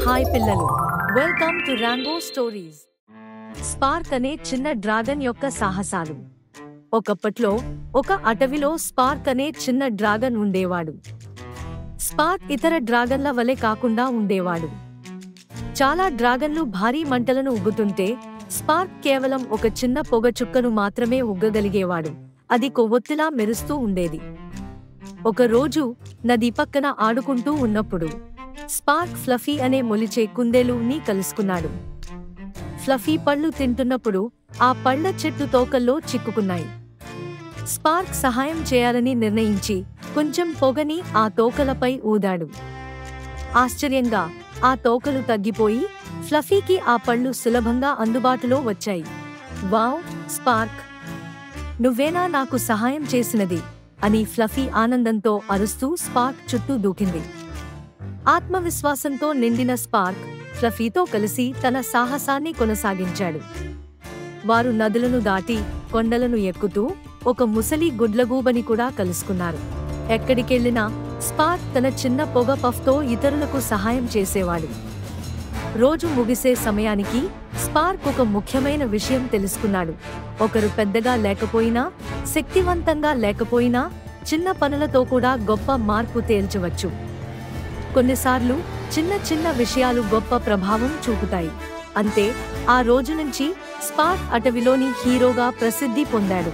Hi పిల్లలు, welcome to Rambo stories. Spark అనే చిన్న డ్రాగన్ యొక్క సాహసాలు. ఒకప్పట్లో ఒక అటవిలో స్పార్క్ అనే చిన్న డ్రాగన్ ఉండేవాడు. స్పార్క్ ఇతర డ్రాగన్ల వలె కాకుండా ఉండేవాడు. చాలా డ్రాగన్లు భారీ మంటలను ఉగ్గుతుంటే స్పార్క్ కేవలం ఒక చిన్న పొగ చుక్కను మాత్రమే ఉగ్గగలిగేవాడు. అది కొవ్వొత్తిలా మెరుస్తూ ఉండేది. ఒకరోజు నది పక్కన ఆడుకుంటూ ఉన్నప్పుడు స్పార్క్ ఫ్లఫీ అనే మొలిచే కుందేలుని కలుసుకున్నాడు. ఫ్లఫీ పళ్ళు తింటున్నప్పుడు ఆ పళ్ళ చెట్టు తోకల్లో చిక్కుకున్నాయి. స్పార్క్ సహాయం చేయాలని నిర్ణయించి కొంచెం పొగని ఆ తోకలపై ఊదాడు. ఆశ్చర్యంగా ఆ తోకలు తగ్గిపోయి ఫ్లఫీకి ఆ పళ్ళు సులభంగా అందుబాటులో వచ్చాయి. వావ్ స్పార్క్, నువ్వేనా నాకు సహాయం చేసినది అని ఫ్లఫీ ఆనందంతో అరుస్తూ స్పార్క్ చుట్టూ దూకింది. ఆత్మవిశ్వాసంతో నిండిన స్పార్క్ ఫ్లఫీతో కలిసి తన సాహసాన్ని కొనసాగించాడు. వారు నదులను దాటి కొండలను ఎక్కుతూ ఒక ముసలి గుడ్లగూబని కూడా కలుసుకున్నారు. ఎక్కడికెళ్లినా స్పార్క్ తన చిన్న పొగ పఫ్తో ఇతరులకు సహాయం చేసేవాడు. రోజు ముగిసే సమయానికి స్పార్క్ ఒక ముఖ్యమైన విషయం తెలుసుకున్నాడు. ఒకరు పెద్దగా లేకపోయినా, శక్తివంతంగా లేకపోయినా, చిన్న పనులతో కూడా గొప్ప మార్పు తేల్చవచ్చు. కొన్నిసార్లు చిన్న చిన్న విషయాలు గొప్ప ప్రభావం చూపుతాయి. అంతే, ఆ రోజు నుంచి స్పార్క్ అటవిలోని హీరోగా ప్రసిద్ధి పొందాడు.